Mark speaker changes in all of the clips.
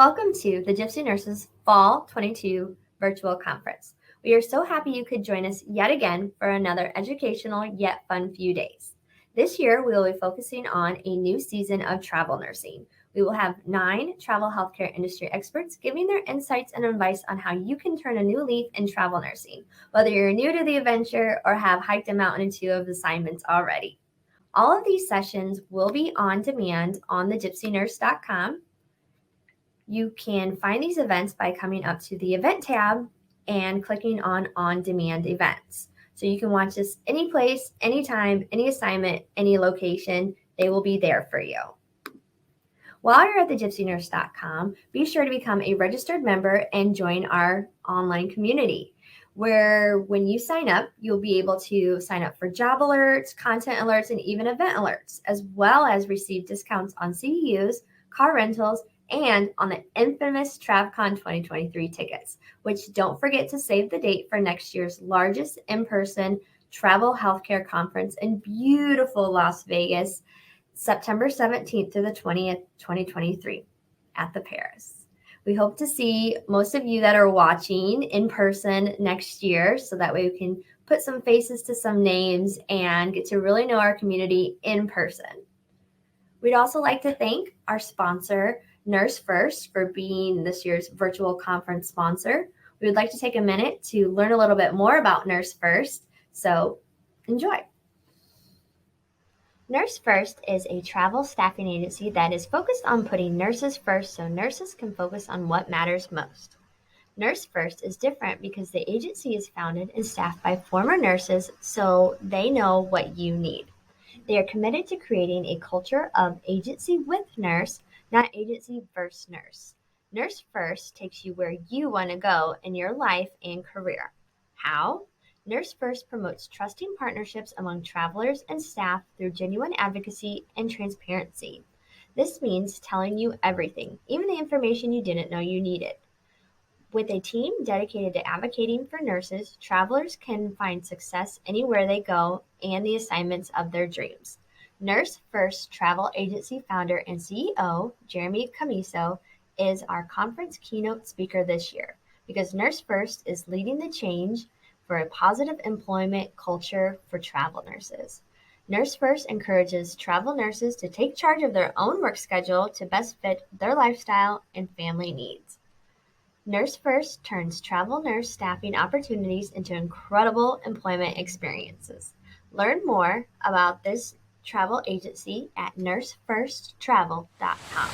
Speaker 1: Welcome to the Gypsy Nurses Fall 22 Virtual Conference. We are so happy you could join us yet again for another educational yet fun few days. This year, we will be focusing on a new season of travel nursing. We will have 9 travel healthcare industry experts giving their insights and advice on how you can turn a new leaf in travel nursing, whether you're new to the adventure or have hiked a mountain or two of assignments already. All of these sessions will be on demand on the gypsynurse.com. You can find these events by coming up to the event tab and clicking on demand events. So you can watch this any place, anytime, any assignment, any location. They will be there for you. While you're at the gypsynurse.com, be sure to become a registered member and join our online community, where when you sign up, you'll be able to sign up for job alerts, content alerts, and even event alerts, as well as receive discounts on CEUs, car rentals, and on the infamous TravCon 2023 tickets, which don't forget to save the date for next year's largest in-person travel healthcare conference in beautiful Las Vegas, September 17th through the 20th, 2023 at the Paris. We hope to see most of you that are watching in person next year, so that way we can put some faces to some names and get to really know our community in person. We'd also like to thank our sponsor, Nurse First, for being this year's virtual conference sponsor. We would like to take a minute to learn a little bit more about Nurse First, so enjoy. Nurse First is a travel staffing agency that is focused on putting nurses first so nurses can focus on what matters most. Nurse First is different because the agency is founded and staffed by former nurses, so they know what you need. They are committed to creating a culture of agency with nurse, not agency versus nurse. Nurse First takes you where you want to go in your life and career. How? Nurse First promotes trusting partnerships among travelers and staff through genuine advocacy and transparency. This means telling you everything, even the information you didn't know you needed. With a team dedicated to advocating for nurses, travelers can find success anywhere they go and the assignments of their dreams. Nurse First Travel Agency founder and CEO, Jeremy Camiso, is our conference keynote speaker this year because Nurse First is leading the change for a positive employment culture for travel nurses. Nurse First encourages travel nurses to take charge of their own work schedule to best fit their lifestyle and family needs. Nurse First turns travel nurse staffing opportunities into incredible employment experiences. Learn more about this travel agency at nursefirsttravel.com.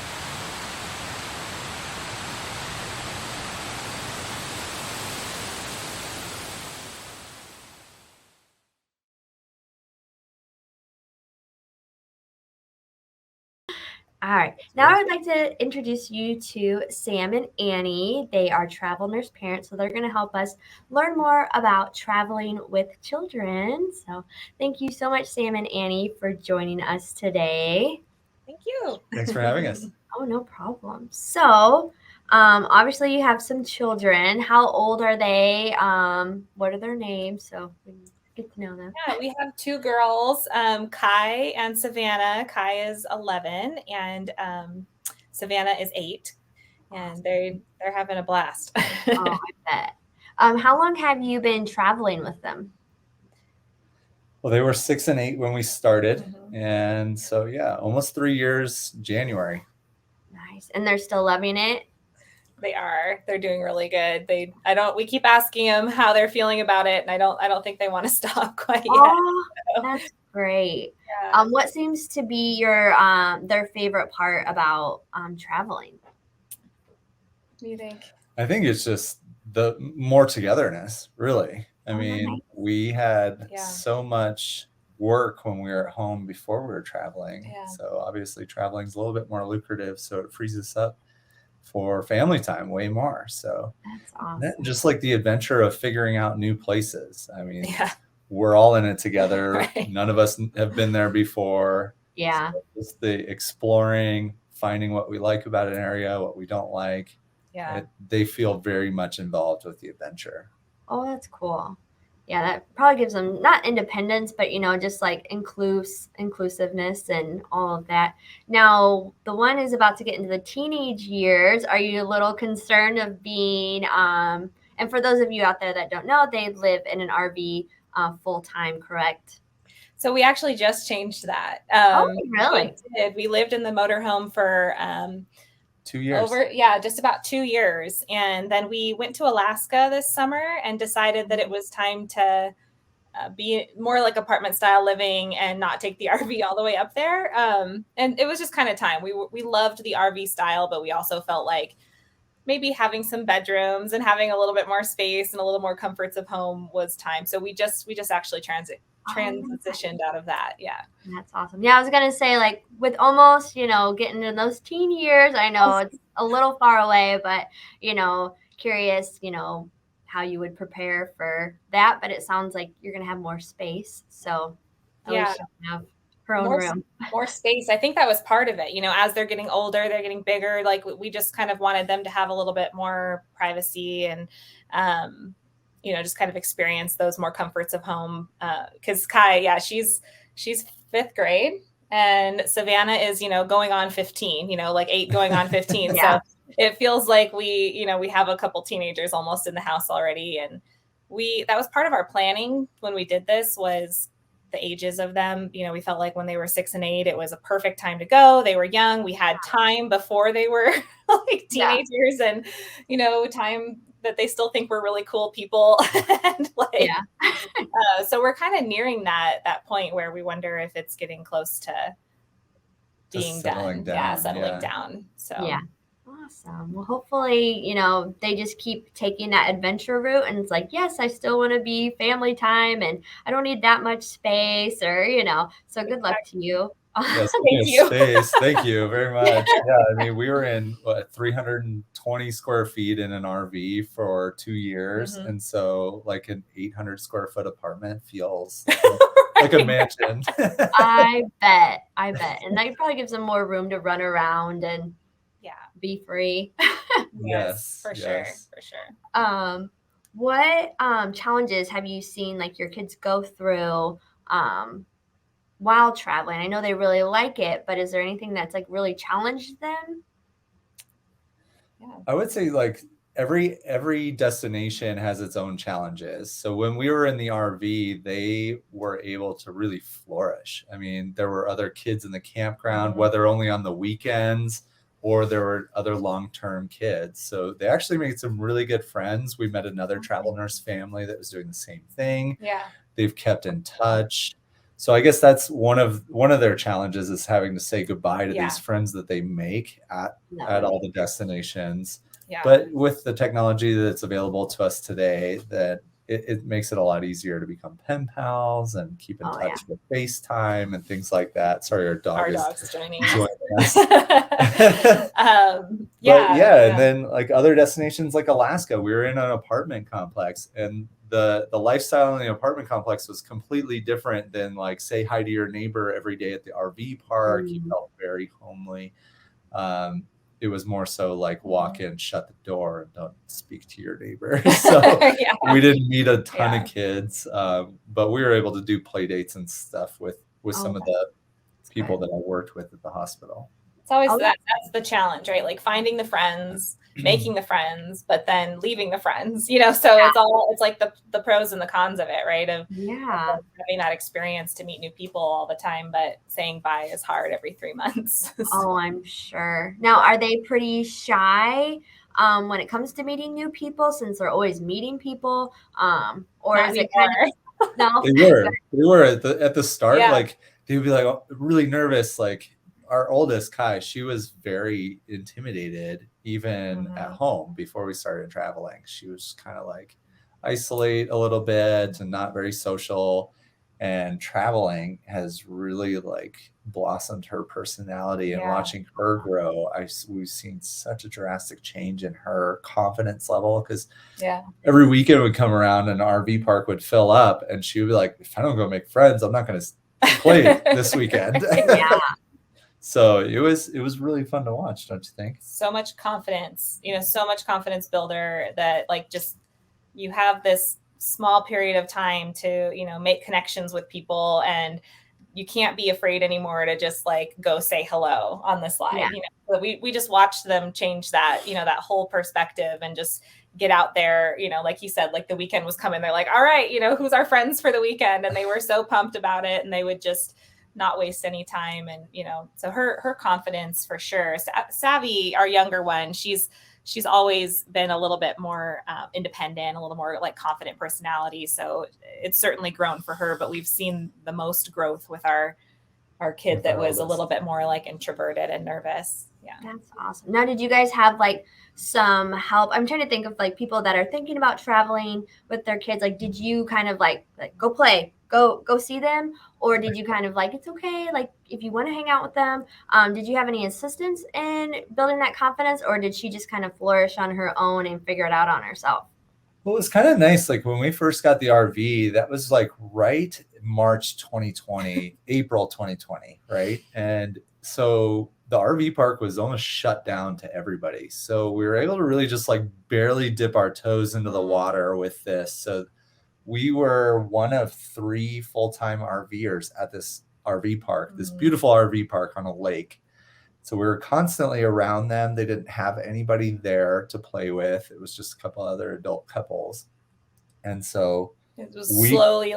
Speaker 1: All right, now I'd like to introduce you to Sam and Annie. They are travel nurse parents, so they're going to help us learn more about traveling with children. So thank you so much, Sam and Annie, for joining us today.
Speaker 2: Thank you.
Speaker 3: Thanks for having us.
Speaker 1: Oh, no problem. So obviously you have some children. How old are they? What are their names? So we can get to know them.
Speaker 2: Yeah, we have 2 girls, Kai and Savannah. Kai is 11 and Savannah is 8, and they're having a blast.
Speaker 1: Oh, I bet. How long have you been traveling with them?
Speaker 3: Well, they were 6 and 8 when we started, and so yeah, almost 3 years. January.
Speaker 1: Nice, and they're still loving it.
Speaker 2: They are. They're doing really good. We keep asking them how they're feeling about it, and I don't think they want to stop quite yet.
Speaker 1: Oh, that's great.
Speaker 2: Yeah.
Speaker 1: What seems to be their favorite part about traveling?
Speaker 2: What do you think?
Speaker 3: I think it's just the more togetherness, really. I mean,
Speaker 1: nice.
Speaker 3: we had so much work when we were at home before we were traveling.
Speaker 2: Yeah.
Speaker 3: So obviously traveling is a little bit more lucrative, so it frees us up for family time way more. So
Speaker 1: That's awesome.
Speaker 3: just like the adventure of figuring out new places. I mean, we're all in it together.
Speaker 2: Right.
Speaker 3: None of us have been there before.
Speaker 1: Yeah.
Speaker 3: So it's the exploring, finding what we like about an area, what we don't like.
Speaker 2: Yeah.
Speaker 3: They feel very much involved with the adventure.
Speaker 1: Oh, that's cool. Yeah, that probably gives them not independence, but just like inclusiveness and all of that. Now, the one is about to get into the teenage years. Are you a little concerned of being and for those of you out there that don't know, they live in an RV full time, correct?
Speaker 2: So we actually just changed that.
Speaker 1: Oh, really?
Speaker 2: We did. We lived in the motorhome for
Speaker 3: 2 years.
Speaker 2: just about 2 years. And then we went to Alaska this summer and decided that it was time to be more like apartment style living and not take the RV all the way up there. And it was just kind of time. We loved the RV style, but we also felt like maybe having some bedrooms and having a little bit more space and a little more comforts of home was time. So we just actually transitioned out of that. Yeah.
Speaker 1: That's awesome. Yeah, I was gonna say, like, with almost, getting in those teen years, I know it's a little far away, but curious, how you would prepare for that. But it sounds like you're gonna have more space, so at least you can have her own room.
Speaker 2: More space. I think that was part of it. As they're getting older, they're getting bigger. Like we just kind of wanted them to have a little bit more privacy and just kind of experience those more comforts of home. Because Kai, she's 5th grade, and Savannah is, going on 15. Like 8 going on 15.
Speaker 1: Yeah.
Speaker 2: So it feels like we have a couple teenagers almost in the house already, and that was part of our planning when we did this was the ages of them. We felt like when they were 6 and 8, it was a perfect time to go. They were young. We had time before they were like teenagers, and time that they still think we're really cool people. And so we're kind of nearing that point where we wonder if it's getting close to being
Speaker 3: settling
Speaker 2: done.
Speaker 3: down.
Speaker 2: Settling down. So
Speaker 1: awesome. Well, hopefully, they just keep taking that adventure route, and it's like, yes, I still want to be family time, and I don't need that much space, or So good luck to you.
Speaker 3: Yes,
Speaker 2: Thank you.
Speaker 3: Space. Thank you very much. Yeah, I mean, we were in 320 square feet in an RV for 2 years, and so like an 800 square foot apartment feels like a mansion.
Speaker 1: I bet, and that probably gives them more room to run around and be free.
Speaker 2: Yes, for sure.
Speaker 1: What challenges have you seen like your kids go through while traveling? I know they really like it, but is there anything that's like really challenged them?
Speaker 3: I would say like every destination has its own challenges. So when we were in the RV, they were able to really flourish. I mean, there were other kids in the campground, whether only on the weekends or there were other long-term kids. So they actually made some really good friends. We met another travel nurse family that was doing the same thing.
Speaker 2: Yeah.
Speaker 3: They've kept in touch. So I guess that's one of their challenges is having to say goodbye to these friends that they make at all the destinations.
Speaker 2: Yeah.
Speaker 3: But with the technology that's available to us today, that it makes it a lot easier to become pen pals and keep in touch with FaceTime and things like that. Sorry, our dog's
Speaker 2: joining
Speaker 3: us.
Speaker 2: And
Speaker 3: then like other destinations like Alaska, we were in an apartment complex, and the lifestyle in the apartment complex was completely different than like say hi to your neighbor every day at the RV park. You felt very homely. It was more so like walk in, shut the door, and don't speak to your neighbor. So we didn't meet a ton of kids, but we were able to do play dates and stuff with some of the people that I worked with at the hospital.
Speaker 2: It's always that's the challenge, right? Like finding the friends, making the friends, but then leaving the friends, so it's like the pros and the cons of it, right? Of having that experience to meet new people all the time, but saying bye is hard every 3 months.
Speaker 1: Oh, I'm sure. Now, are they pretty shy when it comes to meeting new people since they're always meeting people? Or
Speaker 2: Not
Speaker 1: is it
Speaker 2: anymore.
Speaker 1: kind of no?
Speaker 3: They were at the start,
Speaker 2: Yeah.
Speaker 3: like they would be like really nervous. Like our oldest Kai, she was very intimidated even at home before we started traveling. She was kind of like isolate a little bit and not very social. And traveling has really like blossomed her personality, and watching her grow, we've seen such a drastic change in her confidence level, because every weekend would come around and an RV park would fill up, and she would be like, if I don't go make friends, I'm not going to play this weekend. So it was really fun to watch, don't you think?
Speaker 2: So much confidence, so much confidence builder that like just you have this small period of time to, make connections with people, and you can't be afraid anymore to just like go say hello on the slide. So we just watched them change that, that whole perspective, and just get out there, like you said, like the weekend was coming. They're like, all right, who's our friends for the weekend? And they were so pumped about it, and they would just not waste any time. And, so her confidence for sure. Savvy, our younger one, she's always been a little bit more independent, a little more like confident personality. So it's certainly grown for her, but we've seen the most growth with our kid that was a little bit more like introverted and nervous. Yeah.
Speaker 1: That's awesome. Now, did you guys have like some help? I'm trying to think of like people that are thinking about traveling with their kids. Like, did you kind of like go play, go see them? Or did you kind of like, it's okay, like if you want to hang out with them? Did you have any assistance in building that confidence, or did she just kind of flourish on her own and figure it out on herself?
Speaker 3: Well, it was kind of nice. Like when we first got the RV, that was like right March 2020, April 2020, right? And so the RV park was almost shut down to everybody. So we were able to really just like barely dip our toes into the water with this. So we were one of 3 full-time RVers at this RV park, this beautiful RV park on a lake. So we were constantly around them. They didn't have anybody there to play with. It was just a couple other adult couples. And so
Speaker 2: it was slowly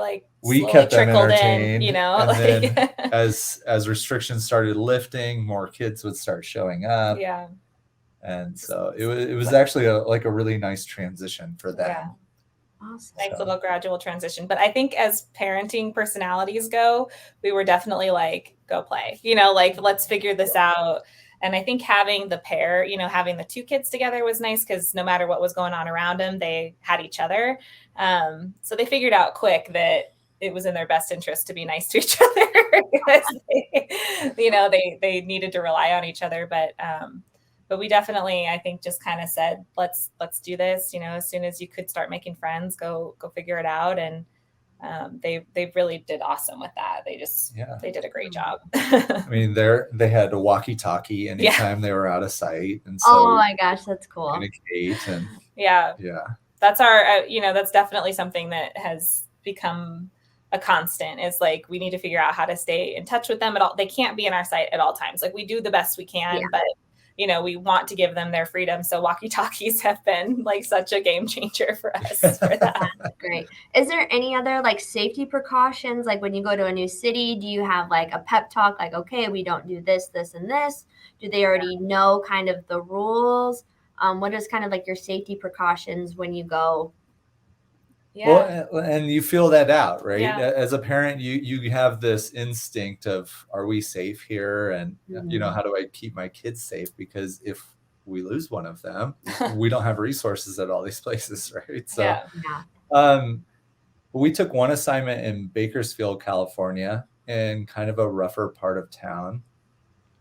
Speaker 3: kept them
Speaker 2: entertained,
Speaker 3: in, And then as restrictions started lifting, more kids would start showing up.
Speaker 2: Yeah.
Speaker 3: And so it was actually a really nice transition for them.
Speaker 2: Yeah. Awesome. Nice little gradual transition. But I think as parenting personalities go, we were definitely like, go play, like, let's figure this out. And I think having the pair, having the 2 kids together was nice, because no matter what was going on around them, they had each other. So they figured out quick that it was in their best interest to be nice to each other, because they needed to rely on each other. But we definitely, I think, just kind of said, let's do this, as soon as you could start making friends, go figure it out. And they really did awesome with that. They did a great job.
Speaker 3: I mean, they had a walkie-talkie anytime they were out of sight. And so
Speaker 1: oh my gosh, that's cool.
Speaker 3: Communicate and
Speaker 2: yeah. That's our, that's definitely something that has become a constant, is like, we need to figure out how to stay in touch with them at all. They can't be in our sight at all times. Like, we do the best we can, but we want to give them their freedom. So walkie-talkies have been like such a game changer for us for that.
Speaker 1: Great. Is there any other like safety precautions? Like when you go to a new city, do you have like a pep talk? Like, okay, we don't do this, this, and this. Do they already know kind of the rules? What is kind of like your safety precautions when you go?
Speaker 3: Yeah. Well, and you feel that out, right?
Speaker 2: Yeah.
Speaker 3: As a parent, you have this instinct of, are we safe here? And, how do I keep my kids safe? Because if we lose one of them, we don't have resources at all these places, right? So, we took one assignment in Bakersfield, California, in kind of a rougher part of town.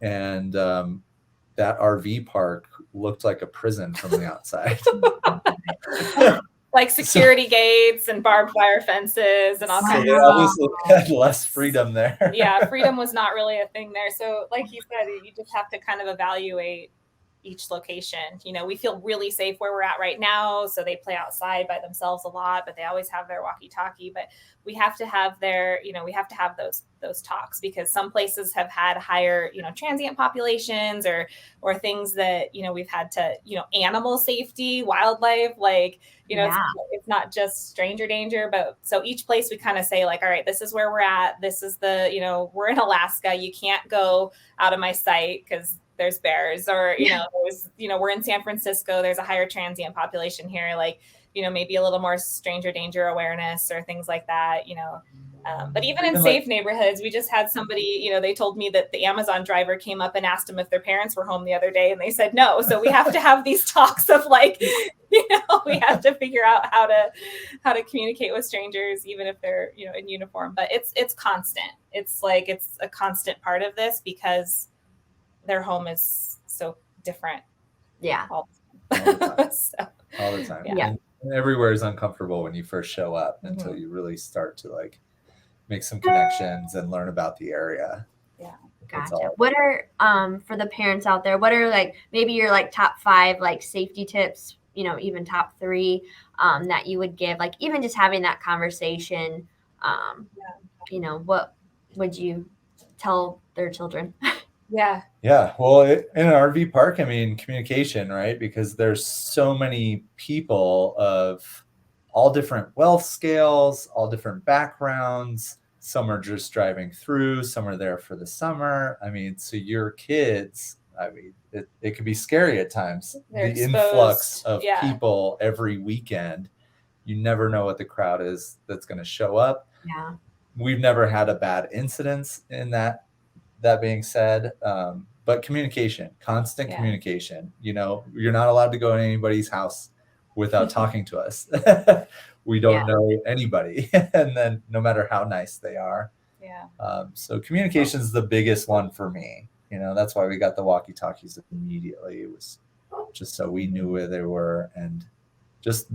Speaker 3: And that RV park looked like a prison from the outside.
Speaker 2: Like security gates and barbed wire fences and all kinds of stuff.
Speaker 3: Obviously had less freedom there.
Speaker 2: Yeah, freedom was not really a thing there. So like you said, you just have to kind of evaluate each location. We feel really safe where we're at right now. So they play outside by themselves a lot, but they always have their walkie-talkie. But we have to have we have to have those talks, because some places have had higher, transient populations or things that, we've had to, animal safety, wildlife, like, it's not just stranger danger, but so each place we kind of say like, all right, this is where we're at. This is we're in Alaska. You can't go out of my sight because there's bears, or, we're in San Francisco. There's a higher transient population here. Like, maybe a little more stranger danger awareness or things like that, but even in safe neighborhoods, we just had somebody, they told me that the Amazon driver came up and asked them if their parents were home the other day, and they said no. So we have to have these talks of like, we have to figure out how to communicate with strangers, even if they're, in uniform. But it's constant. It's like, it's a constant part of this, because their home is so different.
Speaker 1: Yeah.
Speaker 2: All the time.
Speaker 3: Yeah. And everywhere is uncomfortable when you first show up until you really start to like make some connections and learn about the area.
Speaker 1: Yeah. Gotcha. What are, for the parents out there, what are like, maybe your like top 5 like safety tips even top 3 that you would give, like even just having that conversation, what would you tell their children?
Speaker 2: Yeah.
Speaker 3: Well, in an RV park, I mean, communication, right? Because there's so many people of all different wealth scales, all different backgrounds. Some are just driving through, some are there for the summer. I mean, so your kids, I mean, it can be scary at times.
Speaker 2: They're
Speaker 3: the
Speaker 2: exposed.
Speaker 3: Influx of
Speaker 2: Yeah.
Speaker 3: people every weekend. You never know what the crowd is that's going to show up.
Speaker 1: Yeah.
Speaker 3: We've never had a bad incidence in that. That being said, but communication, constant communication. You're not allowed to go to anybody's house without talking to us. We don't know anybody, and then no matter how nice they are. So communication is the biggest one for me. That's why we got the walkie-talkies immediately. It was just so we knew where they were, and just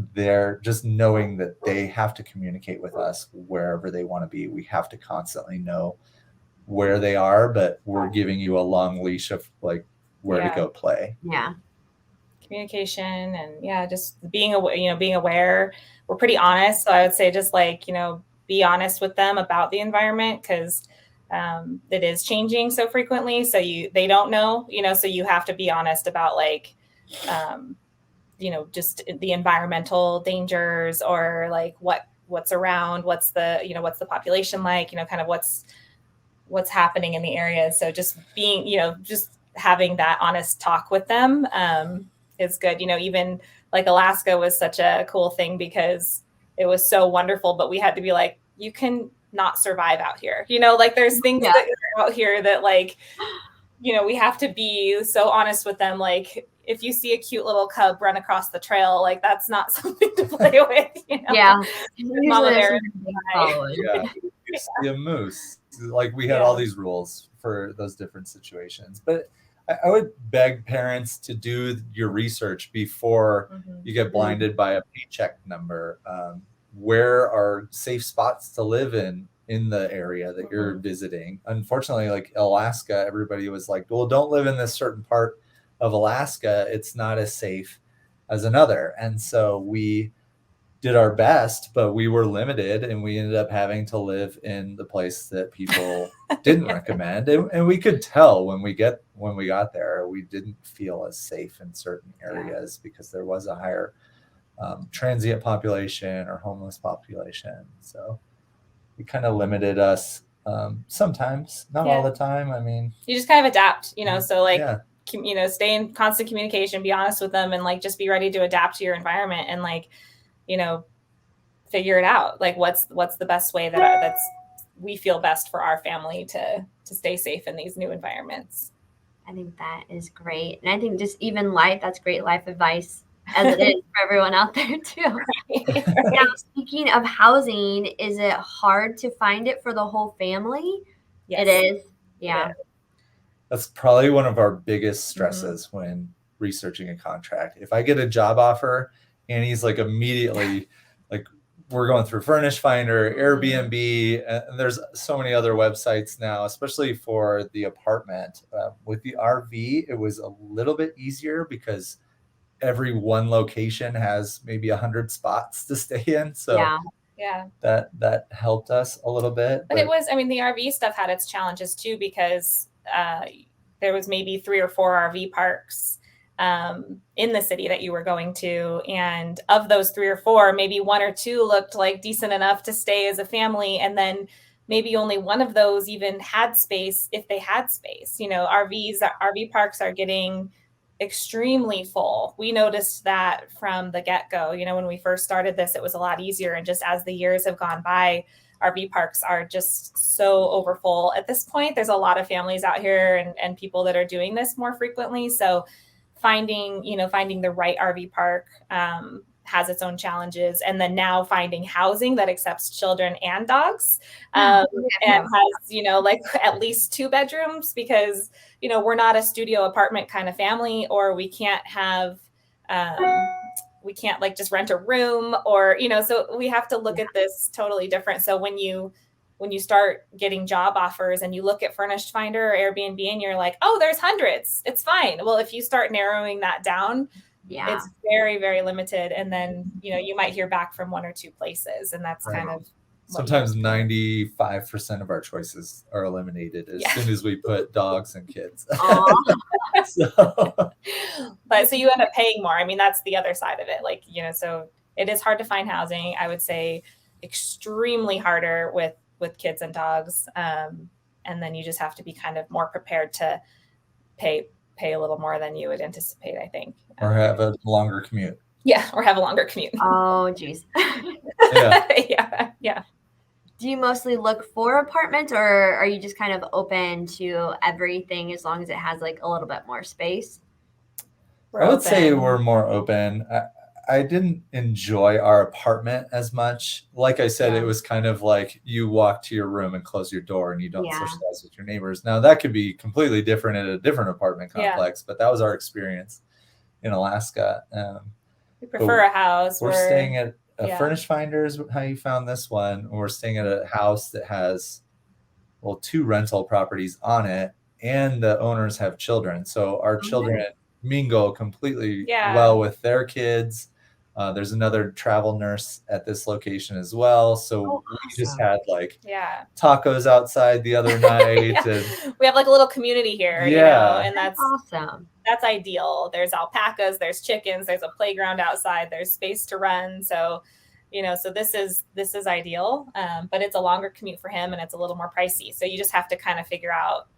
Speaker 3: knowing that they have to communicate with us wherever they want to be. We have to constantly know where they are, but we're giving you a long leash of like where to go play.
Speaker 2: Communication and just being aware. We're pretty honest, so I would say just like be honest with them about the environment, because it is changing so frequently, so they don't know, so you have to be honest about like just the environmental dangers, or like what's around, what's the population like, kind of what's happening in the area. So just being, just having that honest talk with them is good. Even like Alaska was such a cool thing because it was so wonderful, but we had to be like, you can not survive out here. Like there's things that are out here that like, we have to be so honest with them. Like if you see a cute little cub run across the trail, like that's not something to play with. Mama bear.
Speaker 3: You see a moose. Like we had all these rules for those different situations, but I would beg parents to do your research before you get blinded by a paycheck number. Where are safe spots to live in the area that you're visiting? Unfortunately, like Alaska, everybody was like, well, don't live in this certain part of Alaska. It's not as safe as another. And so we did our best, but we were limited, and we ended up having to live in the place that people didn't recommend. And we could tell when we got there, we didn't feel as safe in certain areas because there was a higher transient population or homeless population. So it kind of limited us sometimes, not all the time. I mean,
Speaker 2: you just kind of adapt, so like, stay in constant communication, be honest with them, and like, just be ready to adapt to your environment, and like, figure it out. Like what's the best way that's we feel best for our family to stay safe in these new environments.
Speaker 1: I think that is great. And I think just even that's great life advice as it is for everyone out there too. Right. Now, speaking of housing, is it hard to find it for the whole family? Yes. It is. Yeah.
Speaker 3: That's probably one of our biggest stresses when researching a contract. If I get a job offer and he's like immediately like, we're going through Furnish Finder, Airbnb, and there's so many other websites now, especially for the apartment. With the RV, it was a little bit easier because every one location has maybe 100 spots to stay in. So that helped us a little bit.
Speaker 2: But it was, I mean, the RV stuff had its challenges too, because there was maybe 3 or 4 RV parks in the city that you were going to. And of those 3 or 4, maybe 1 or 2 looked like decent enough to stay as a family. And then maybe only one of those even had space, if they had space. RV parks are getting extremely full. We noticed that from the get-go. When we first started this, it was a lot easier. And just as the years have gone by, RV parks are just so overfull. At this point, there's a lot of families out here and people that are doing this more frequently. So finding the right RV park has its own challenges. And then now finding housing that accepts children and dogs and has, like at least 2 bedrooms, because, we're not a studio apartment kind of family, or we can't have, we can't like just rent a room, or, so we have to look at this totally different. So when you start getting job offers and you look at Furnished Finder or Airbnb and you're like, oh, there's hundreds, it's fine. Well, if you start narrowing that down,
Speaker 1: Yeah.
Speaker 2: It's very, very limited. And then, you might hear back from 1 or 2 places, and that's kind of
Speaker 3: sometimes 95% of our choices are eliminated as soon as we put dogs and kids.
Speaker 2: So you end up paying more. I mean, that's the other side of it. Like, so it is hard to find housing. I would say extremely harder with kids and dogs. And then you just have to be kind of more prepared to pay a little more than you would anticipate, I think.
Speaker 3: Or have a longer commute.
Speaker 2: Yeah, or have a longer commute.
Speaker 1: Oh, geez.
Speaker 2: Yeah.
Speaker 1: Do you mostly look for apartments, or are you just kind of open to everything as long as it has like a little bit more space?
Speaker 3: I would say we're more open. I didn't enjoy our apartment as much. Like I said, it was kind of like you walk to your room and close your door and you don't socialize with your neighbors. Now that could be completely different at a different apartment complex, but that was our experience in Alaska.
Speaker 2: We prefer a house.
Speaker 3: We're staying at a furnished finder is how you found this one. We're staying at a house that has, 2 rental properties on it, and the owners have children. So our children mingle completely well with their kids. There's another travel nurse at this location as well. So we just had tacos outside the other night. And
Speaker 2: we have like a little community here, and that's
Speaker 1: awesome.
Speaker 2: That's ideal. There's alpacas, there's chickens, there's a playground outside, there's space to run. So, so this is ideal. But it's a longer commute for him and it's a little more pricey. So you just have to kind of figure out,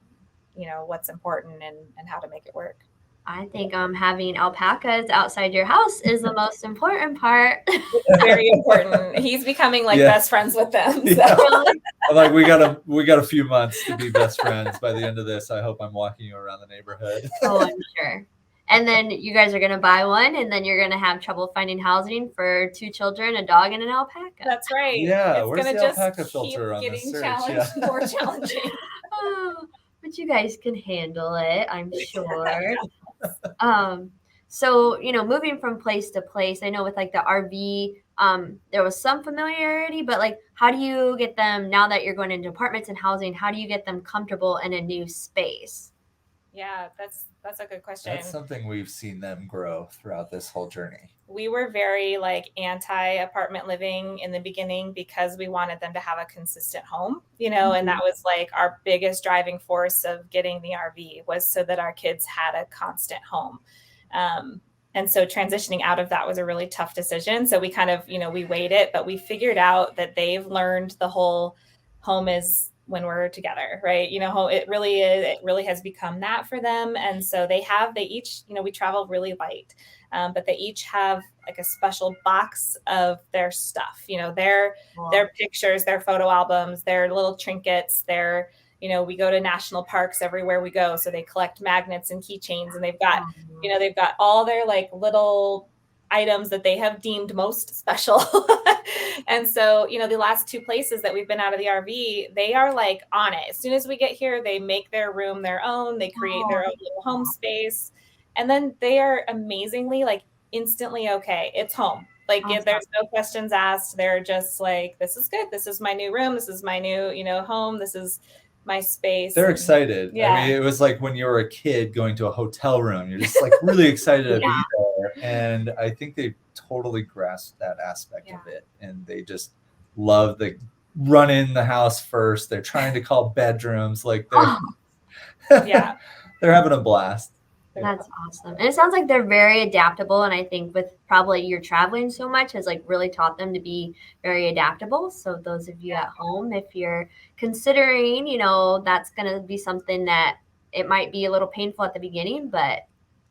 Speaker 2: what's important and how to make it work.
Speaker 1: I think having alpacas outside your house is the most important part.
Speaker 2: It's very important. He's becoming best friends with them. So.
Speaker 3: I'm like, we got a few months to be best friends. By the end of this, I hope I'm walking you around the neighborhood.
Speaker 1: Oh, I'm sure. And then you guys are going to buy one, and then you're going to have trouble finding housing for 2 children, a dog, and an alpaca.
Speaker 2: That's right.
Speaker 3: Yeah, where's the alpaca filter on this search?
Speaker 2: More challenging.
Speaker 1: But you guys can handle it, I'm sure. So, moving from place to place, I know with like the RV, there was some familiarity, but like, how do you get them now that you're going into apartments and housing? How do you get them comfortable in a new space?
Speaker 2: Yeah, that's a good question.
Speaker 3: That's something we've seen them grow throughout this whole journey.
Speaker 2: We were very anti-apartment living in the beginning because we wanted them to have a consistent home, and that was like our biggest driving force of getting the RV was so that our kids had a constant home. And so transitioning out of that was a really tough decision. So we kind of, we weighed it, but we figured out that they've learned the whole home is when we're together, right? It really is, it really has become that for them. And so they each, we travel really light, but they each have like a special box of their stuff, their pictures, their photo albums, their little trinkets, we go to national parks everywhere we go. So they collect magnets and keychains, and they've got, they've got all their like little items that they have deemed most special. And so, the last 2 places that we've been out of the RV, they are like on it. As soon as we get here, they make their room their own, they create their own little home space. And then they are amazingly like instantly okay. It's home. Like there's no questions asked. They're just like, this is good. This is my new room. This is my new, home. This is my space.
Speaker 3: They're excited. Yeah. I mean, it was like when you were a kid going to a hotel room, you're just like really excited to be there. And I think they totally grasped that aspect of it. And they just love the run in the house first. They're trying to call bedrooms. Like they're, they're having a blast.
Speaker 1: That's awesome. And it sounds like they're very adaptable. And I think with probably you're traveling so much has like really taught them to be very adaptable. So those of you at home, if you're considering, that's going to be something that it might be a little painful at the beginning, but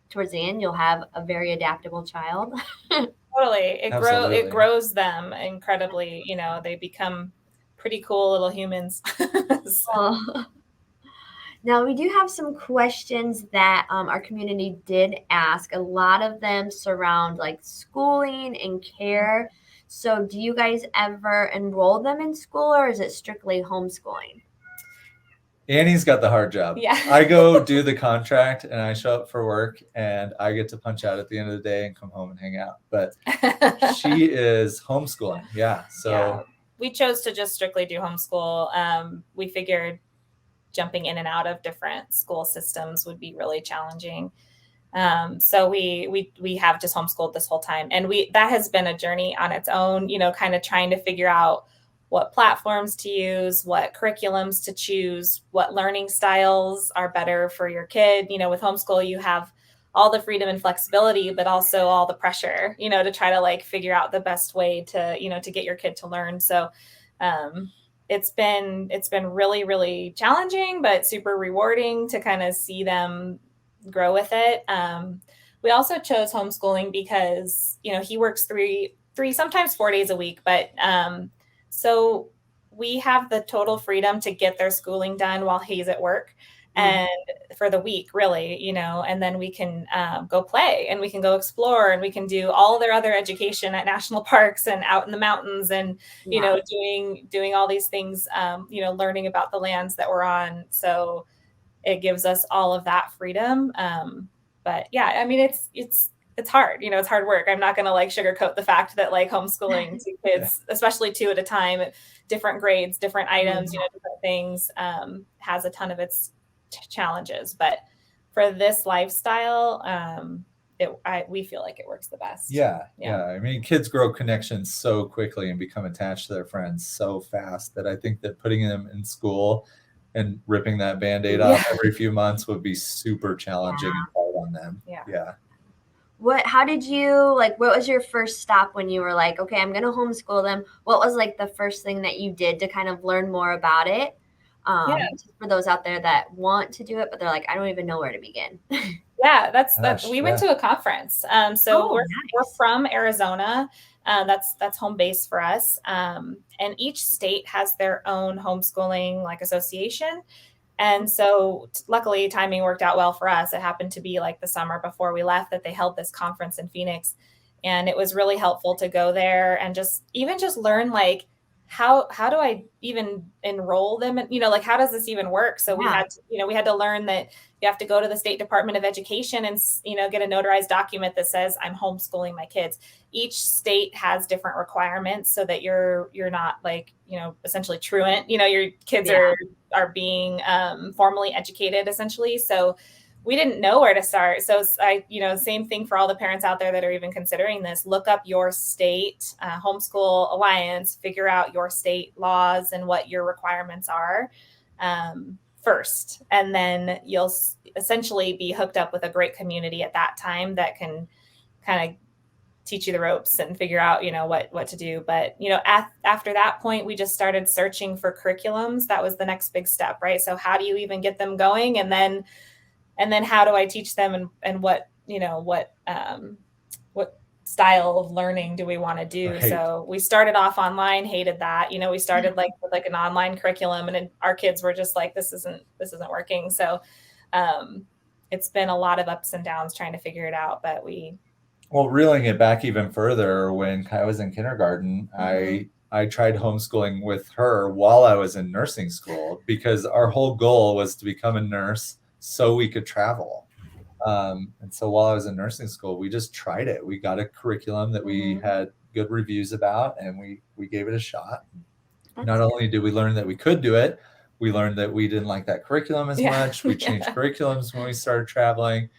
Speaker 1: towards the end, you'll have a very adaptable child.
Speaker 2: Totally. It grows them incredibly. They become pretty cool little humans.
Speaker 1: Now, we do have some questions that our community did ask. A lot of them surround like schooling and care. So do you guys ever enroll them in school, or is it strictly homeschooling?
Speaker 3: Annie's got the hard job.
Speaker 2: Yeah.
Speaker 3: I go do the contract and I show up for work and I get to punch out at the end of the day and come home and hang out. But she is homeschooling. Yeah. So
Speaker 2: we chose to just strictly do homeschool. We figured jumping in and out of different school systems would be really challenging. So we have just homeschooled this whole time, and that has been a journey on its own, kind of trying to figure out what platforms to use, what curriculums to choose, what learning styles are better for your kid. With homeschool, you have all the freedom and flexibility, but also all the pressure, to try to like figure out the best way to, to get your kid to learn. So, it's been really, really challenging, but super rewarding to kind of see them grow with it. We also chose homeschooling because, he works three, sometimes 4 days a week, but, so we have the total freedom to get their schooling done while he's at work and for the week, really, and then we can go play and we can go explore and we can do all their other education at national parks and out in the mountains and, doing all these things, learning about the lands that we're on. So it gives us all of that freedom. But yeah, I mean, it's hard, it's hard work. I'm not going to like sugarcoat the fact that like homeschooling two kids, especially 2 at a time, different grades, different items, different things, has a ton of its challenges. But for this lifestyle, we feel like it works the best.
Speaker 3: Yeah. I mean, kids grow connections so quickly and become attached to their friends so fast that I think that putting them in school and ripping that Band-Aid off every few months would be super challenging and hard on them. Yeah.
Speaker 1: How did you, what was your first stop when you were like, okay, I'm going to homeschool them? What was like the first thing that you did to kind of learn more about it? For those out there that want to do it, but they're like, I don't even know where to begin.
Speaker 2: Yeah, that's we went to a conference. We're from Arizona. That's home base for us. And each state has their own homeschooling like association. And so luckily timing worked out well for us. It happened to be like the summer before we left that they held this conference in Phoenix. And it was really helpful to go there and just learn like, how do I even enroll them? And, how does this even work? So we had to learn that you have to go to the State Department of Education and, get a notarized document that says I'm homeschooling my kids. Each state has different requirements so that you're not like, essentially truant, your kids are being formally educated essentially. So we didn't know where to start. So same thing for all the parents out there that are even considering this, look up your state homeschool alliance, figure out your state laws and what your requirements are first. And then you'll essentially be hooked up with a great community at that time that can kind of teach you the ropes and figure out, what to do. But, after that point, we just started searching for curriculums. That was the next big step, right? So how do you even get them going? And then how do I teach them and what style of learning do we want to do? Right. So we started off online, hated that, we started with an online curriculum and our kids were just like, this isn't working. So it's been a lot of ups and downs trying to figure it out, but
Speaker 3: reeling it back even further, when Kai was in kindergarten, I tried homeschooling with her while I was in nursing school because our whole goal was to become a nurse so we could travel. And so while I was in nursing school, we just tried it. We got a curriculum that we had good reviews about, and we gave it a shot. Not only did we learn that we could do it, we learned that we didn't like that curriculum as much. We changed curriculums when we started traveling.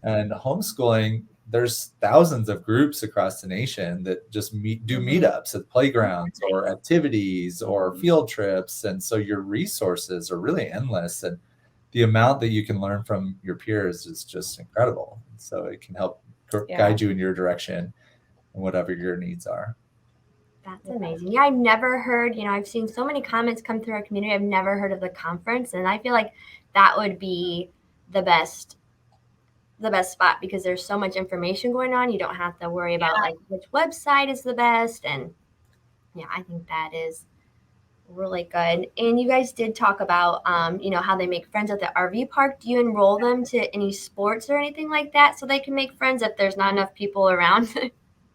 Speaker 3: And homeschooling, there's thousands of groups across the nation that just do meetups at playgrounds or activities or field trips. And so your resources are really endless. And the amount that you can learn from your peers is just incredible. So it can help guide you in your direction and whatever your needs are.
Speaker 1: That's amazing. Yeah, I've never heard, I've seen so many comments come through our community. I've never heard of the conference. And I feel like that would be the best spot because there's so much information going on. You don't have to worry about like which website is the best. And I think that is really good. And you guys did talk about, how they make friends at the RV park. Do you enroll them to any sports or anything like that so they can make friends if there's not enough people around?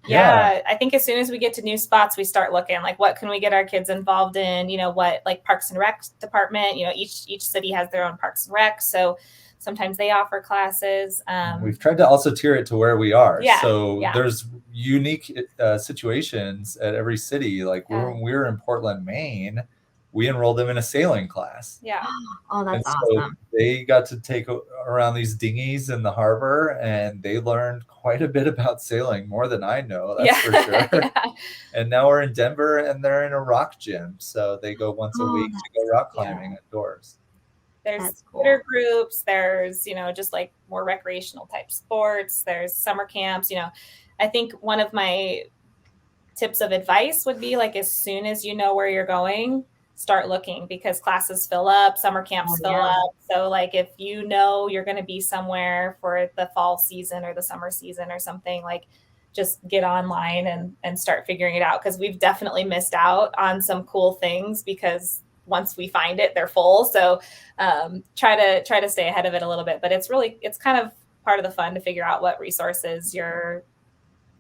Speaker 2: Yeah, I think as soon as we get to new spots, we start looking like what can we get our kids involved in, what like Parks and Rec department, each city has their own Parks and Rec. So sometimes they offer classes.
Speaker 3: We've tried to also tier it to where we are. So there's unique situations at every city. Like when we were in Portland, Maine, we enrolled them in a sailing class.
Speaker 2: Yeah.
Speaker 1: Oh, that's
Speaker 3: So
Speaker 1: awesome.
Speaker 3: they got to take around these dinghies in the harbor, and they learned quite a bit about sailing, more than I know, that's for sure.
Speaker 2: Yeah.
Speaker 3: And now we're in Denver, and they're in a rock gym. So they go once a week to go rock climbing indoors.
Speaker 2: There's theater groups, there's, just like more recreational type sports, there's summer camps. I think one of my tips of advice would be like, as soon as you know where you're going, start looking, because classes fill up, summer camps fill up. So like, if you know you're going to be somewhere for the fall season or the summer season or something, like just get online and start figuring it out. Cause we've definitely missed out on some cool things because once we find it, they're full. So try to stay ahead of it a little bit, but it's kind of part of the fun to figure out what resources your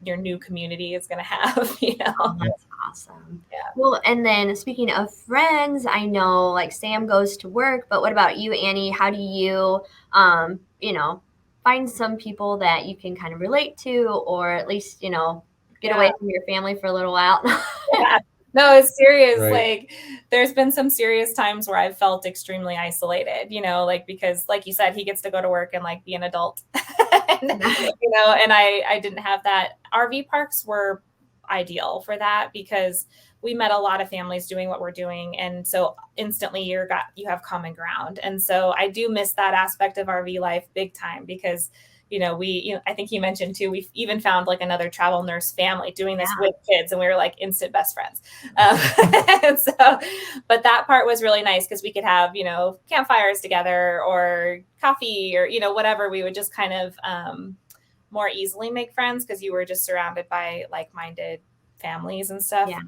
Speaker 2: new community is going to have,
Speaker 1: Oh, that's awesome.
Speaker 2: Yeah.
Speaker 1: Well, and then speaking of friends, I know like Sam goes to work, but what about you, Annie? How do you, find some people that you can kind of relate to, or at least, get away from your family for a little while?
Speaker 2: Yeah. No, it's serious.
Speaker 3: Right.
Speaker 2: Like there's been some serious times where I've felt extremely isolated, like, because like you said, he gets to go to work and like be an adult, and, and I didn't have that. RV parks were ideal for that because we met a lot of families doing what we're doing. And so instantly you have common ground. And so I do miss that aspect of RV life big time because I think you mentioned too, we've even found like another travel nurse family doing this with kids, and we were like instant best friends. And so, but that part was really nice because we could have, campfires together or coffee or, whatever. We would just kind of more easily make friends because you were just surrounded by like-minded families and stuff.
Speaker 1: Yeah.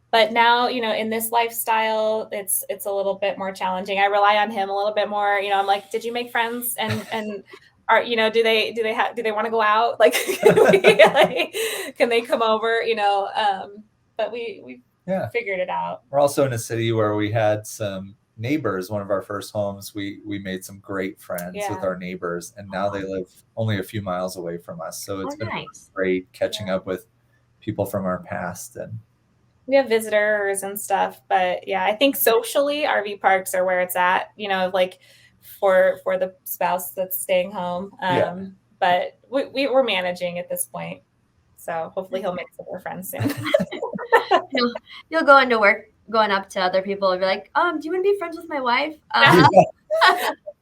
Speaker 2: But now, in this lifestyle, it's a little bit more challenging. I rely on him a little bit more. I'm like, did you make friends? And are, do they want to go out? Like, can they come over? But we figured it out.
Speaker 3: We're also in a city where we had some neighbors. One of our first homes, we made some great friends with our neighbors, and now they live only a few miles away from us. So it's been great catching up with people from our past, and
Speaker 2: we have visitors and stuff. But I think socially RV parks are where it's at, like for the spouse that's staying home. But we're managing at this point. So hopefully he'll make some more friends soon.
Speaker 1: You'll go into work, going up to other people and be like, do you want to be friends with my wife?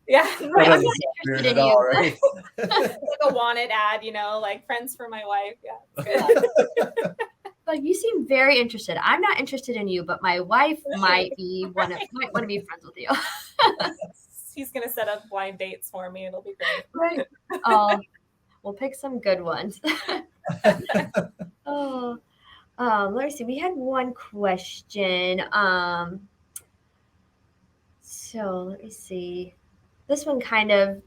Speaker 2: Yeah.
Speaker 1: Right, I'm not interested in you.
Speaker 3: Right?
Speaker 2: Like a wanted ad, like friends for my wife. Yeah.
Speaker 1: But you seem very interested. I'm not interested in you, but my wife might want to be friends with you.
Speaker 2: He's going to set up blind dates for me. It'll be great.
Speaker 1: Right. We'll pick some good ones. Let me see. We had one question. So let me see. This one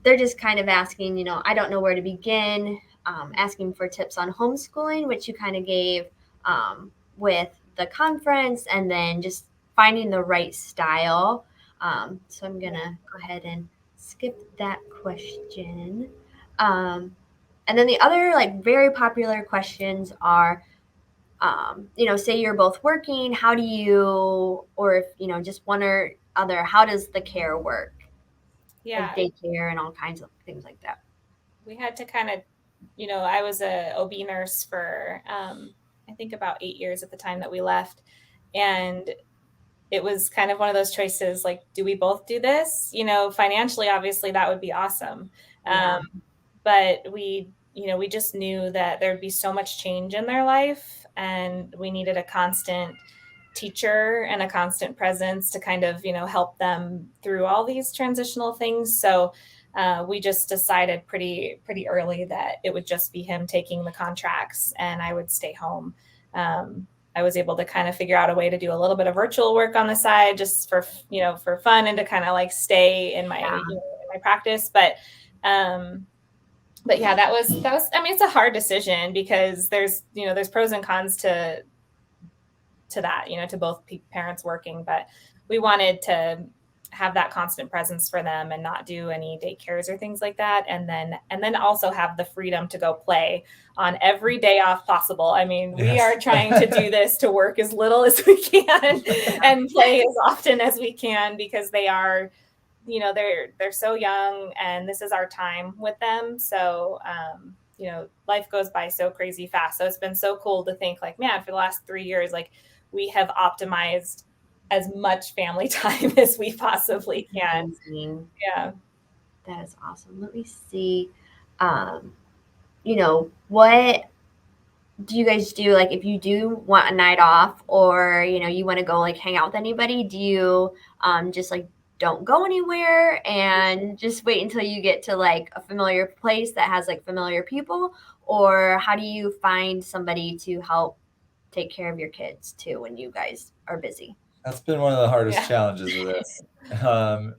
Speaker 1: they're just kind of asking, I don't know where to begin, asking for tips on homeschooling, which you kind of gave with the conference, and then just finding the right style. So I'm going to go ahead and skip that question. And then the other very popular questions are, say you're both working, how do you, or if, just one or other, how does the care work?
Speaker 2: Yeah.
Speaker 1: Like daycare and all kinds of things like that.
Speaker 2: We had to kind of, I was a OB nurse for, I think about 8 years at the time that we left. And it was kind of one of those choices, like, do we both do this? Financially, obviously that would be awesome.
Speaker 1: Yeah.
Speaker 2: But we just knew that there'd be so much change in their life, and we needed a constant teacher and a constant presence to kind of, help them through all these transitional things. So we just decided pretty early that it would just be him taking the contracts and I would stay home. I was able to kind of figure out a way to do a little bit of virtual work on the side just for fun and to kind of like stay in my, in my practice. But yeah, that was, I mean, it's a hard decision because there's pros and cons to that, to both parents working, but we wanted to have that constant presence for them and not do any daycares or things like that. And then also have the freedom to go play on every day off possible. I mean, we are trying to do this to work as little as we can and play as often as we can, because they are, they're so young and this is our time with them. So, life goes by so crazy fast. So it's been so cool to think like, man, for the last 3 years, like we have optimized as much family time as we possibly can.
Speaker 1: Amazing.
Speaker 2: Yeah.
Speaker 1: That is awesome. Let me see. What do you guys do? Like, if you do want a night off, or you want to go like hang out with anybody, do you just like don't go anywhere and just wait until you get to like a familiar place that has like familiar people, or how do you find somebody to help take care of your kids too when you guys are busy?
Speaker 3: That's been one of the hardest challenges of this.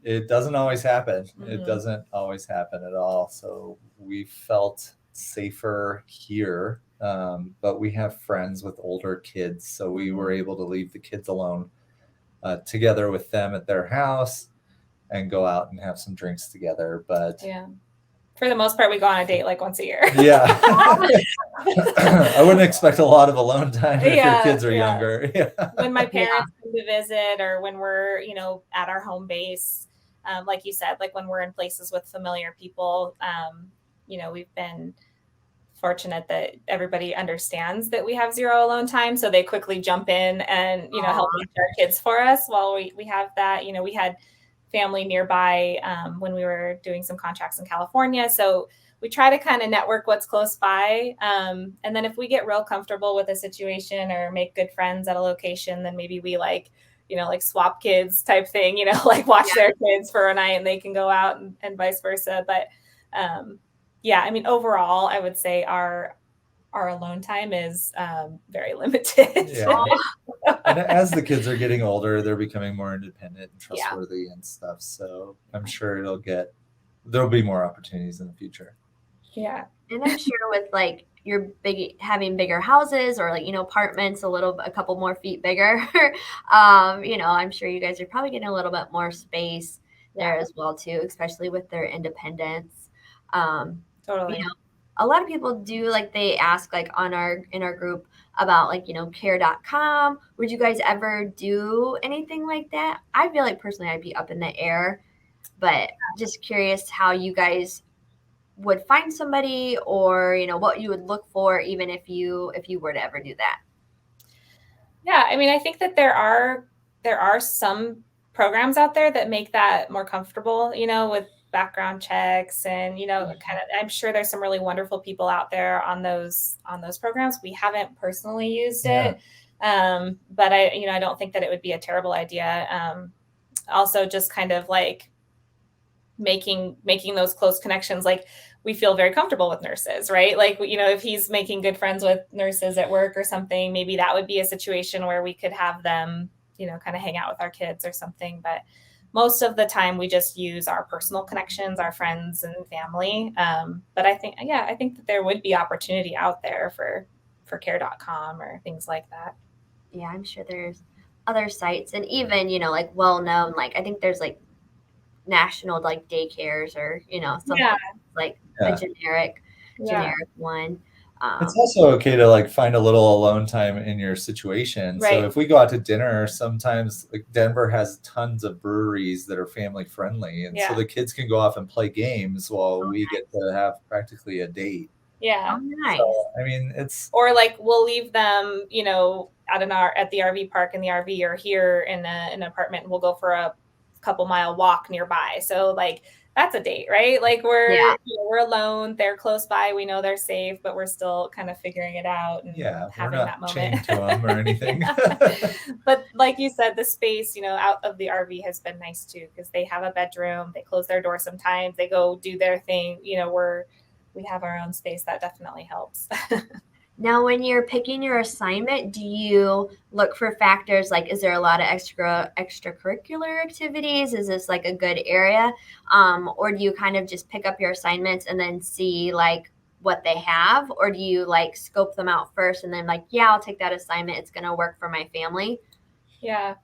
Speaker 3: It doesn't always happen.
Speaker 2: Mm-hmm.
Speaker 3: It doesn't always happen at all. So we felt safer here, but we have friends with older kids, so we were able to leave the kids alone together with them at their house and go out and have some drinks together. But
Speaker 2: for the most part, we go on a date like once a year.
Speaker 3: Yeah. I wouldn't expect a lot of alone time if your kids are younger. Yeah.
Speaker 2: When my parents come to visit, or when we're, at our home base, like you said, like when we're in places with familiar people, we've been fortunate that everybody understands that we have zero alone time. So they quickly jump in and, help watch our kids for us while we have that. We had family nearby when we were doing some contracts in California. So we try to kind of network what's close by. And then if we get real comfortable with a situation or make good friends at a location, then maybe we like swap kids type thing, like watch their kids for a night and they can go out and vice versa. But I mean, overall, I would say our alone time is very limited.
Speaker 3: Yeah. And as the kids are getting older, they're becoming more independent and trustworthy and stuff. So I'm sure there'll be more opportunities in the future.
Speaker 2: Yeah.
Speaker 1: And I'm sure with like having bigger houses or like, apartments a couple more feet bigger, I'm sure you guys are probably getting a little bit more space there as well too, especially with their independence.
Speaker 2: Totally.
Speaker 1: A lot of people do, like, they ask like in our group about like, care.com. Would you guys ever do anything like that? I feel like personally I'd be up in the air, but just curious how you guys would find somebody, or what you would look for, even if you were to ever do that.
Speaker 2: Yeah, I mean, I think that there are some programs out there that make that more comfortable, with background checks and I'm sure there's some really wonderful people out there on those programs. We haven't personally used it, but I don't think that it would be a terrible idea. Also, just kind of like making those close connections. Like, we feel very comfortable with nurses, right? Like, if he's making good friends with nurses at work or something, maybe that would be a situation where we could have them, kind of hang out with our kids or something. But most of the time we just use our personal connections, our friends and family. But I think that there would be opportunity out there for care.com or things like that.
Speaker 1: Yeah, I'm sure there's other sites, and even, like well-known, like I think there's like national like daycares or, something like a generic one.
Speaker 3: It's also okay to like find a little alone time in your situation.
Speaker 2: Right.
Speaker 3: So if we go out to dinner, sometimes like Denver has tons of breweries that are family friendly. And so the kids can go off and play games while we get to have practically a date.
Speaker 2: Yeah.
Speaker 1: Oh, nice.
Speaker 3: So, I mean,
Speaker 2: or like we'll leave them, at the RV park in the RV, or here in an apartment, and we'll go for a couple mile walk nearby. So like, that's a date, right? Like we're alone, they're close by, we know they're safe, but we're still kind of figuring it out and having that moment.
Speaker 3: Chained to them or anything.
Speaker 2: But like you said, the space, out of the RV has been nice too, because they have a bedroom, they close their door sometimes, they go do their thing, we have our own space. That definitely helps.
Speaker 1: Now, when you're picking your assignment, do you look for factors like, is there a lot of extracurricular activities? Is this like a good area? Or do you kind of just pick up your assignments and then see like what they have? Or do you like scope them out first and then like, I'll take that assignment, it's going to work for my family?
Speaker 2: Yeah.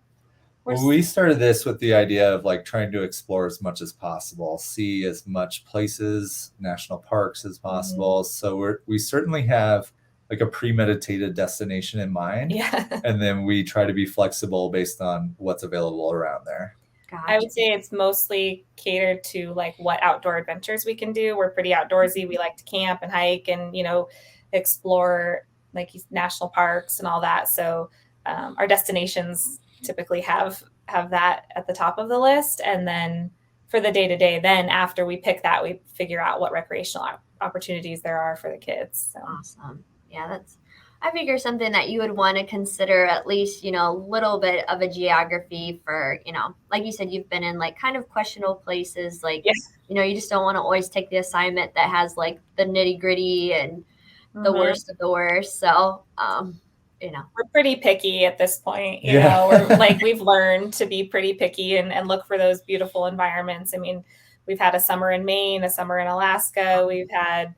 Speaker 3: Well, we started this with the idea of like trying to explore as much as possible, see as much places, national parks as possible. So we certainly have like a premeditated destination in mind.
Speaker 2: Yeah.
Speaker 3: And then we try to be flexible based on what's available around there.
Speaker 1: Gotcha.
Speaker 2: I would say it's mostly catered to like what outdoor adventures we can do. We're pretty outdoorsy. We like to camp and hike and, explore like national parks and all that. So our destinations typically have that at the top of the list. And then for the day-to-day, then after we pick that, we figure out what recreational opportunities there are for the kids. So.
Speaker 1: Awesome. Yeah, I figure something that you would want to consider at least, a little bit of a geography for, like you said, you've been in like kind of questionable places. Like, you just don't want to always take the assignment that has like the nitty gritty and the worst of the worst. So,
Speaker 2: we're pretty picky at this point. We're like, we've learned to be pretty picky and look for those beautiful environments. I mean, we've had a summer in Maine, a summer in Alaska. We've had,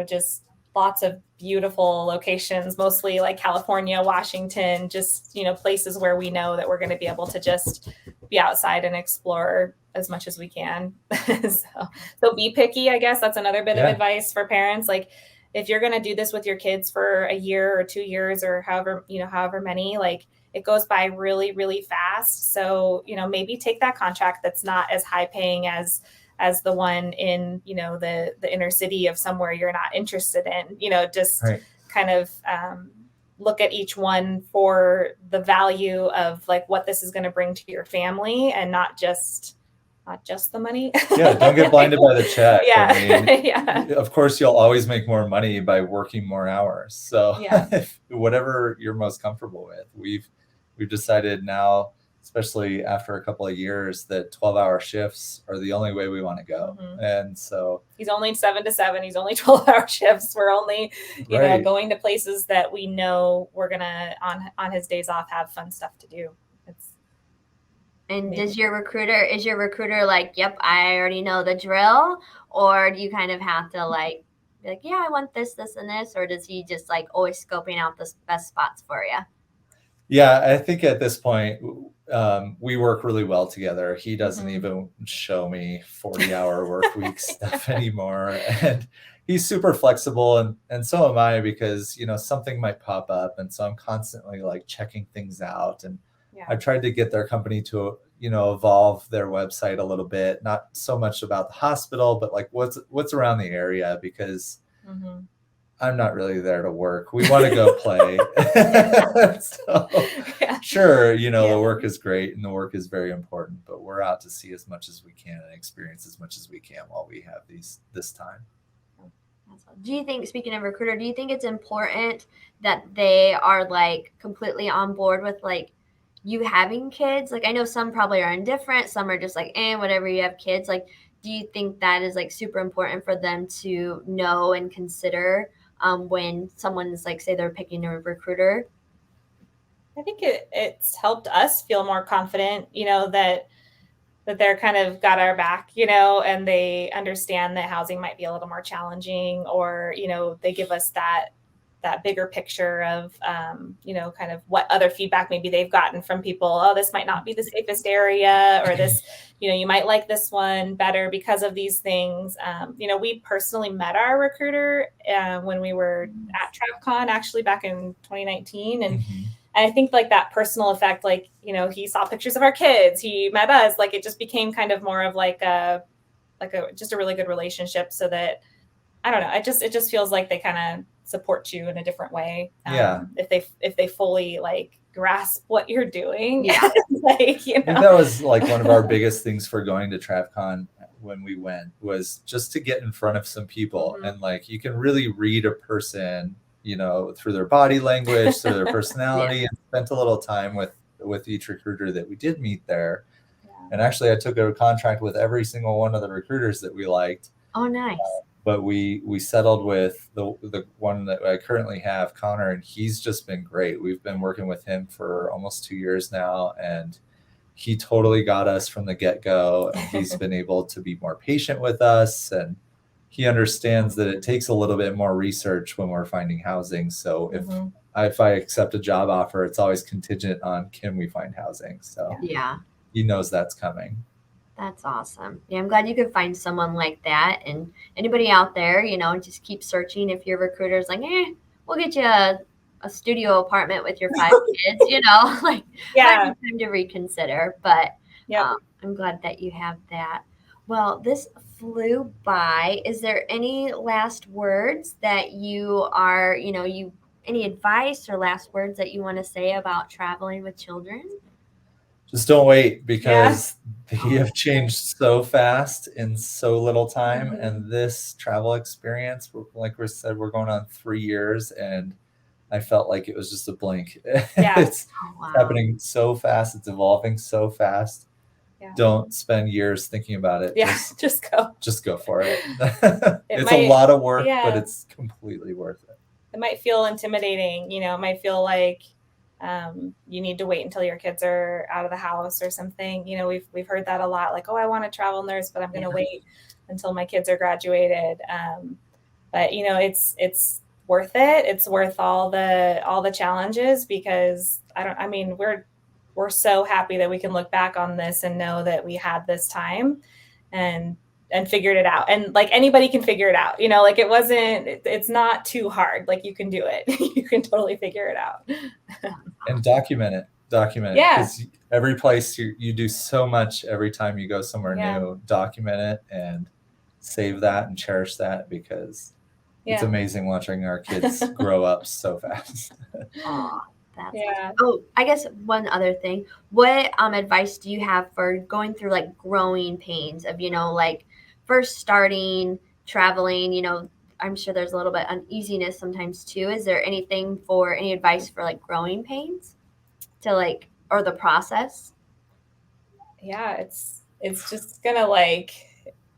Speaker 2: just lots of beautiful locations, mostly like California, Washington, just, places where we know that we're going to be able to just be outside and explore as much as we can. so be picky, I guess. That's another bit of advice for parents. Like, if you're going to do this with your kids for a year or 2 years or however many, like it goes by really, really fast. So, maybe take that contract that's not as high paying as the one in, the inner city of somewhere you're not interested in, just kind of look at each one for the value of like what this is going to bring to your family and not just the money.
Speaker 3: Don't get blinded by the check.
Speaker 2: I mean,
Speaker 3: of course, you'll always make more money by working more hours. So whatever you're most comfortable with, we've decided now, especially after a couple of years, that 12-hour shifts are the only way we want to go. And so
Speaker 2: he's only 7 to 7. He's only 12-hour shifts. We're only, going to places that we know we're going to, on his days off, have fun stuff to do.
Speaker 1: Is your recruiter like, yep, I already know the drill? Or do you kind of have to like, be like, yeah, I want this, and this? Or does he just like always scoping out the best spots for you?
Speaker 3: Yeah, I think at this point, we work really well together. He doesn't even show me 40-hour work week stuff anymore. And he's super flexible. And so am I, because, something might pop up. And so I'm constantly like checking things out. And I've tried to get their company to, evolve their website a little bit, not so much about the hospital, but like what's around the area, because I'm not really there to work. We want to go play. Sure, the work is great and the work is very important, but we're out to see as much as we can and experience as much as we can while we have this time.
Speaker 1: Do you think, speaking of recruiter, do you think it's important that they are like completely on board with like you having kids? Like, I know some probably are indifferent, some are just like, whatever, you have kids. Like, do you think that is like super important for them to know and consider when someone's like, say they're picking a recruiter?
Speaker 2: I think it's helped us feel more confident, that they're kind of got our back, and they understand that housing might be a little more challenging, or, they give us that bigger picture of, kind of what other feedback maybe they've gotten from people. Oh, this might not be the safest area, or this, you might like this one better because of these things. We personally met our recruiter when we were at TravCon, actually back in 2019. And I think like that personal effect, like, he saw pictures of our kids, he met us, like it just became kind of more of like just a really good relationship, so that, I don't know, it just feels like they kind of support you in a different way. If they fully like grasp what you're doing.
Speaker 3: I think that was like one of our biggest things for going to TravCon when we went, was just to get in front of some people. And like, you can really read a person, through their body language, through their personality, and spent a little time with each recruiter that we did meet there. And actually I took a contract with every single one of the recruiters that we liked.
Speaker 1: Oh, nice.
Speaker 3: But we settled with the one that I currently have, Connor, and he's just been great. We've been working with him for almost 2 years now, and he totally got us from the get-go. And he's been able to be more patient with us, and he understands that it takes a little bit more research when we're finding housing. So if if I accept a job offer, it's always contingent on, can we find housing? So
Speaker 1: Yeah.
Speaker 3: he knows that's coming.
Speaker 1: That's awesome. Yeah, I'm glad you could find someone like that. And anybody out there, just keep searching. If your recruiter's like, we'll get you a studio apartment with your 5 kids, like might be time to reconsider. But I'm glad that you have that. Well, this flew by. Is there any last words that you are, any advice or last words that you want to say about traveling with children?
Speaker 3: Just don't wait, because they have changed so fast in so little time.
Speaker 2: Mm-hmm.
Speaker 3: And this travel experience, like we said, we're going on 3 years, and I felt like it was just a blink. It's happening so fast. It's evolving so fast. Don't spend years thinking about it.
Speaker 2: Just go.
Speaker 3: Just go for it. It's a lot of work, but it's completely worth it.
Speaker 2: It might feel intimidating. It might feel like you need to wait until your kids are out of the house or something. We've heard that a lot, like, oh, I want to travel nurse, but I'm going to wait until my kids are graduated. But it's worth it. It's worth all the challenges, because we're so happy that we can look back on this and know that we had this time and figured it out. And like, anybody can figure it out, like it's not too hard. Like, you can do it. You can totally figure it out.
Speaker 3: And document it. Because every place you do so much every time you go somewhere new. Document it and save that and cherish that, because it's amazing watching our kids grow up so fast.
Speaker 1: Oh, I guess one other thing. What advice do you have for going through like growing pains of, like first starting traveling? I'm sure there's a little bit uneasiness sometimes too. Is there any advice for like growing pains or the process?
Speaker 2: Yeah, it's just gonna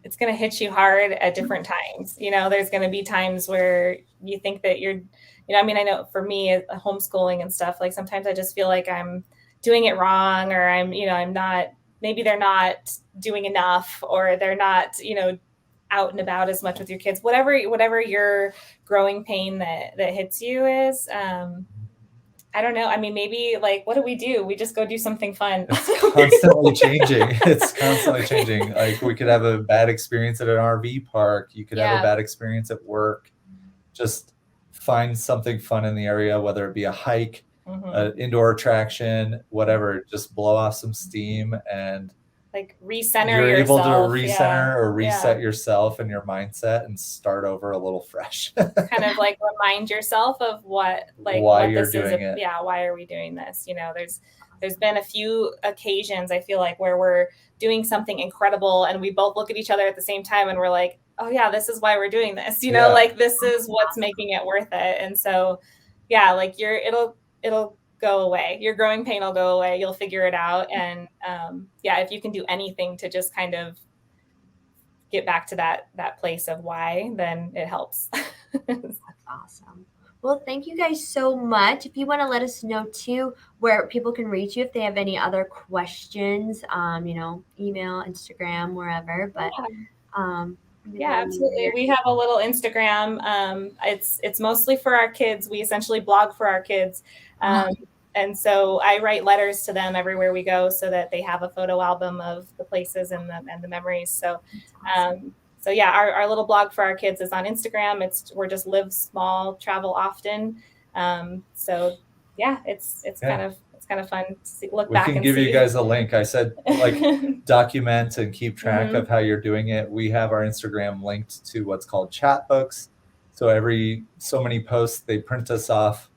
Speaker 2: it's gonna hit you hard at different times. There's gonna be times where you think that you're, I know for me, homeschooling and stuff, like sometimes I just feel like I'm doing it wrong, or I'm not, maybe they're not doing enough, or they're not, out and about as much with your kids, whatever your growing pain that hits you is. I don't know. Maybe like, what do? We just go do something fun.
Speaker 3: It's constantly changing. It's constantly changing. Like, we could have a bad experience at an RV park. You could have a bad experience at work. Just find something fun in the area, whether it be a hike, an indoor attraction, whatever. Just blow off some steam and
Speaker 2: like recenter
Speaker 3: you're
Speaker 2: yourself.
Speaker 3: able to recenter or reset yourself and your mindset and start over a little fresh.
Speaker 2: Kind of like remind yourself of why you're doing it. Yeah, why are we doing this? There's been a few occasions, I feel like, where we're doing something incredible and we both look at each other at the same time and we're like, oh yeah, this is why we're doing this. Like, this is what's making it worth it. And so like it'll go away. Your growing pain will go away. You'll figure it out. And if you can do anything to just kind of get back to that place of why, then it helps.
Speaker 1: That's awesome. Well, thank you guys so much. If you want to let us know too where people can reach you if they have any other questions, email, Instagram, wherever. But
Speaker 2: absolutely. We have a little Instagram. It's mostly for our kids. We essentially blog for our kids. And so I write letters to them everywhere we go so that they have a photo album of the places and the memories. So, our little blog for our kids is on Instagram. We're just live small, travel often. It's kind of fun to look back and see.
Speaker 3: We can give you guys a link. I said, like, document and keep track of how you're doing it. We have our Instagram linked to what's called chat books. So so many posts, they print us off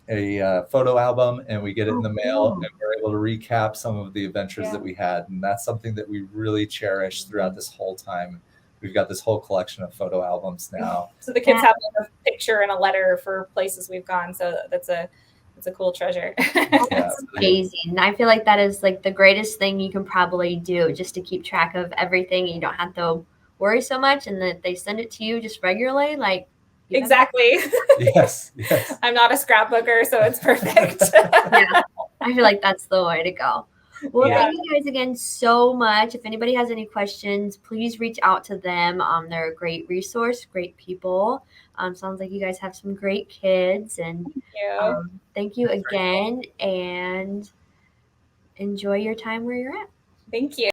Speaker 3: a photo album and we get it in the mail, and we're able to recap some of the adventures that we had. And that's something that we really cherish throughout this whole time. We've got this whole collection of photo albums now.
Speaker 2: So the kids have a picture and a letter for places we've gone. So that's a cool treasure.
Speaker 1: That's amazing. I feel like that is like the greatest thing you can probably do, just to keep track of everything. You don't have to worry so much, and that they send it to you just regularly. Like,
Speaker 2: exactly.
Speaker 3: Yes.
Speaker 2: I'm not a scrapbooker, so it's perfect.
Speaker 1: I feel like that's the way to go. Well,
Speaker 2: Yeah.
Speaker 1: thank you guys again so much. If anybody has any questions, please reach out to them. They're a great resource, great people. Sounds like you guys have some great kids, and thank you again, and enjoy your time where you're at.
Speaker 2: Thank you.